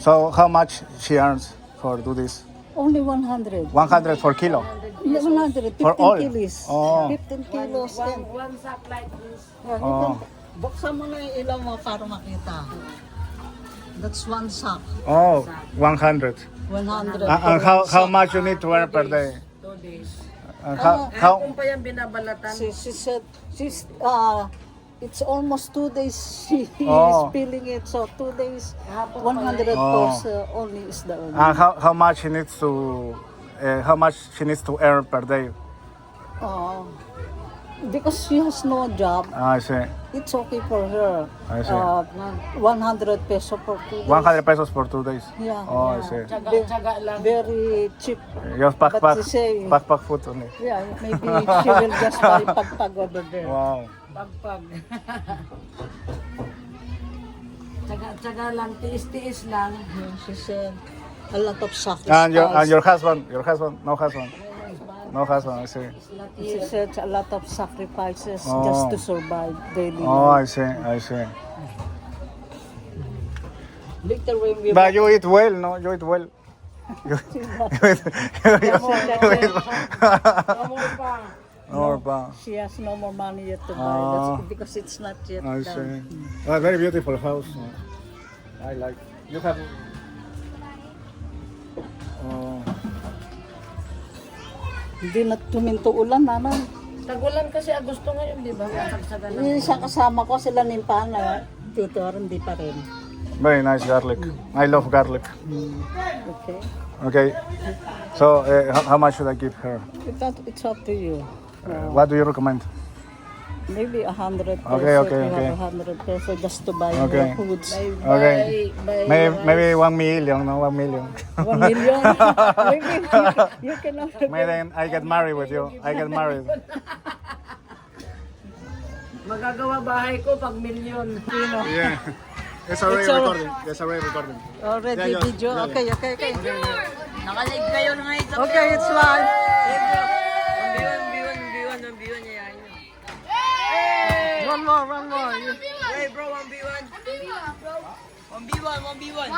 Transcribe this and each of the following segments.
So how much she earns for do this? Only 100. 100 for kilo. 100, 15 For all? kilos. Oh. 15 kilos. And, One sack like this. Oh. Buksan mo na yung ilaw mo para makita. That's one sack. Oh, 100. 100. And how much you need to earn per day? 2 days. And Kung how pa yan binabalatan. She said, it's almost 2 days she Oh. is feeling it. So 2 days, Hapon 100 Oh. course only is the earning. and how much she needs to earn per day? Because she has no job, I see. it's okay for her. I see. 100 peso per 2 days. 100 pesos for 2 days. Yeah. Oh, I see. Tsaga lang. Very cheap. Just But she say- backpack food only. Yeah, maybe she will just buy pagpag over there. Wow. Pagpag. Tsaga lang. Tiis-tiis lang. Yeah, she said a lot of sacrifice. And your husband, no husband. No husband, I see. She said a lot of sacrifices Oh. just to survive daily Oh, life. I see. Later when we But you eat well, no? You eat well. You eat more pa. she has no more money yet to buy. Oh. That's because it's not yet I done. see. A very beautiful house. I like. You have. Oh. Hindi na tuminto ulan, naman. Tagulan kasi Agosto ngayon, di ba? Tagsaga lang. Yung isa kasama ko, sila nimpana. Tutor, hindi pa rin. Very nice garlic. I love garlic. Okay? Okay. So, how much should I give her? It's up to you. What do you recommend? Maybe 100 peso. Okay, if you okay. have 100 peso just to buy Okay. your foods. Okay. Maybe 1 million, no? 1 million. 1 million. Maybe you can afford. Maybe I get married with you. I get married. Magagawa bahay ko pag milyon. Yeah. It's already recording. It's already recording. Already Yeah, video. yeah. Okay. Nakalig kayo na nga ito. Okay, it's live. Ambiwan niya yan. One more. Hey bro, 1v1. 1v1.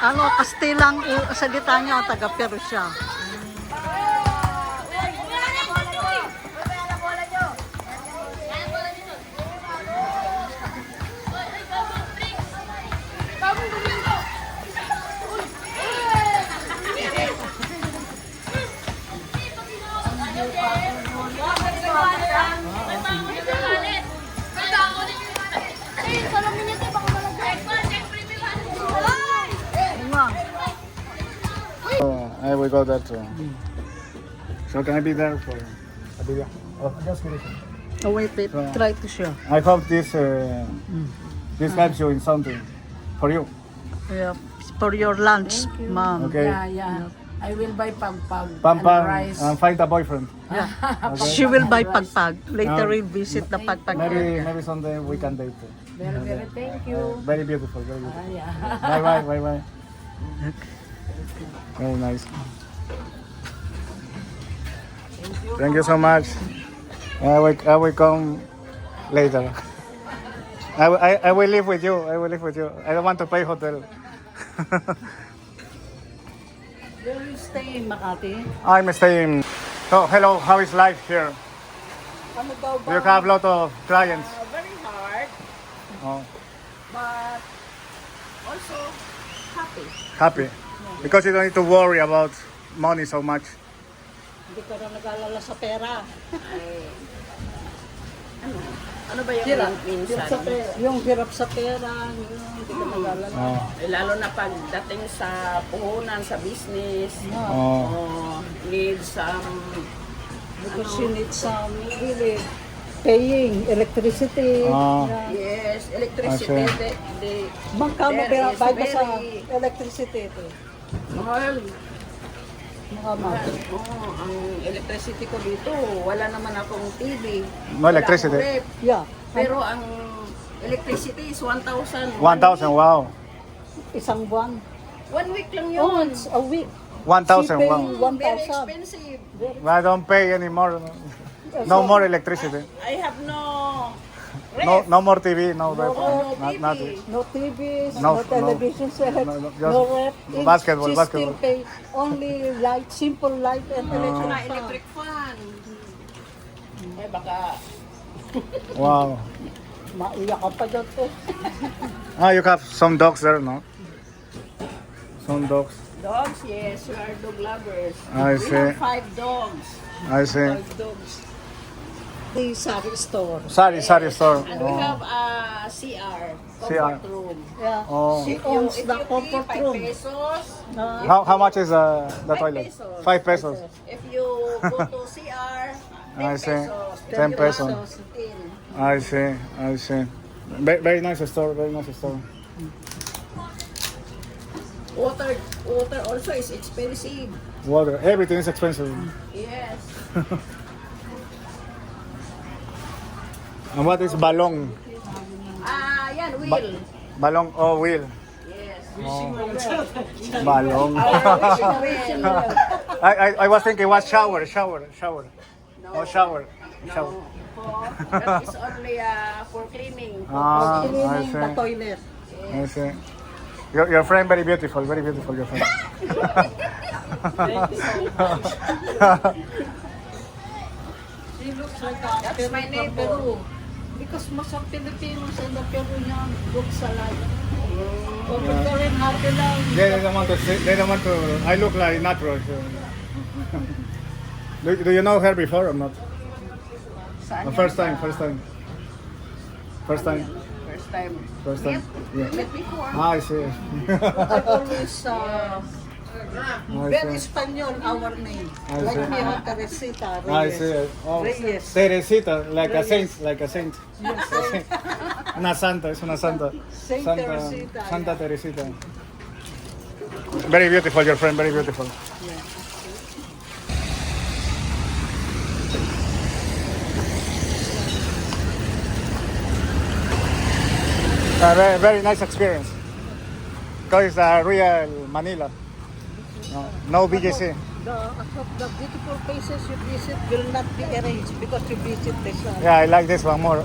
Ano, Kastilang salita niya, taga Peru siya. I will go there too. So can I be there for a video? Oh, just kidding. Oh, wait. Try to show. I hope this helps you in something for you. Yeah, for your lunch, ma'am. Okay. Yeah. I will buy pagpag and Pampang rice. and find a boyfriend. She will buy pagpag. Later we'll visit the pagpag. Maybe someday we can date. Very thank you. Very beautiful. Very beautiful. Yeah. Bye. Very nice. Thank you so much. I will come later. I will live with you. I don't want to pay hotel. Where you stay in Makati? I'm staying. So hello, how is life here? Ano daw Do you have a lot of clients? Very hard, Oh, but also happy. happy. Because you don't need to worry about money so much. Hindi ka na nag-alala sa pera. Ano ba yung Hirap minsan? sa pera. Yung hirap sa pera. Hindi ka nag-alala. Oh, Lalo na pagdating sa puhunan, sa business, oh, need some Because you need some really paying electricity. Ah. yes, electricity. Okay. The Magkano there is bayad mo sa very electricity ito? mahal. Muhammad. Ang electricity ko dito, wala naman akong TV. No electricity. Wala akong rep. Yeah. Pero ang electricity is 1,000. 1,000, wow. Isang buwan. 1 week lang yun. Once a week. 1,000, Shipping, wow. Very 1,000. expensive. I don't pay anymore. No more electricity. I have no rep. No more TV, no rep. no Not TV. No TVs, No, no television set, no, no, just rep. And basketball, she basketball. still pay only light, simple light and electric Mga fan. electric fan. Ay, baka Wow. Maiyak ka pa dyan eh. Ah, you have some dogs there, no? Some dogs. dogs, yes, we are dog lovers. I We see. have 5 dogs. I see. 5 dogs. The sari store. Sari store. And we Oh. have a CR, CR. comfort room. Yeah. Oh. She If owns if the you pay comfort 5 room. pesos, How much is the 5 toilet? pesos. 5 pesos. If you go to CR, 10 I see. pesos. 10 pesos. In. I see. I see. Very nice store. Very nice store. Water also is expensive. Water. Everything is expensive. Yes. And what is balong? Yan, wheel. Balong. Oh, wheel. Yes. Balong. Our wheel. I was thinking what shower. No. Oh, shower. No. That is only for cleaning. Ah, I Cleaning the see. toilet. I see. Your friend very beautiful. Very beautiful. Your friend. She looks like a That's my Peru from neighbor. Peru. Because most of Filipinos and the Peruvian looks alike. But they're in happy lang. They don't want to. They don't want to. I look like natural. So. Do you know her before or not? Saan yan? First time. First time. First time. First time. Yeah. Met before. Ah, I see. I always very I see. Spanish our name. I Like see. me, Teresita I Reyes. see. Oh, Reyes. Teresita, like a Reyes. saint, like a saint. Una santa, es una santa. Saint Santa, Teresita, Santa yeah. Teresita. Very beautiful, your friend. Very beautiful. Very nice experience. Because it's real Manila. No BGC. The beautiful places you visit will not be arranged because you visit this one. Yeah, I like this one more.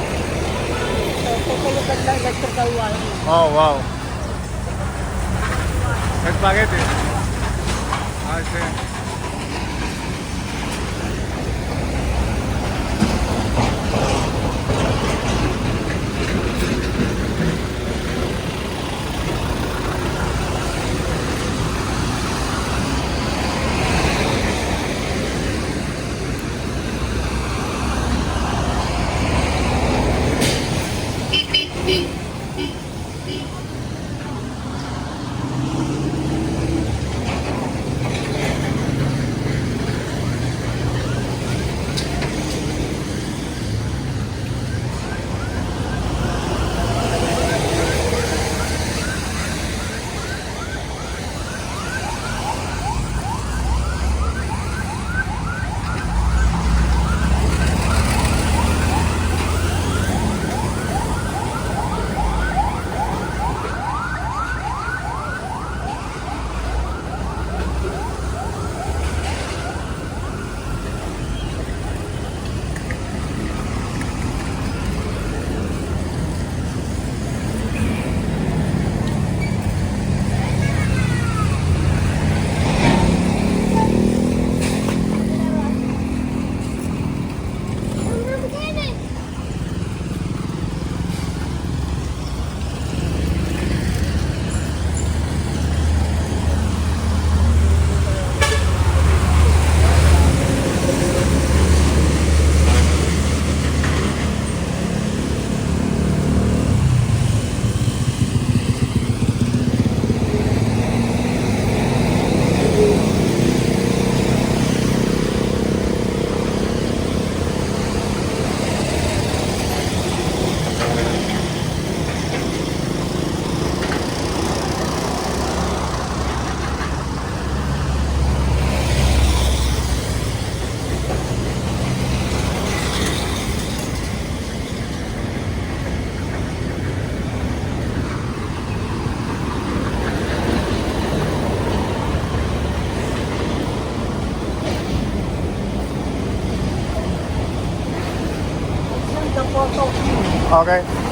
So, take a look at the electrical wiring. Oh, wow. Spaghetti. I see. Okay.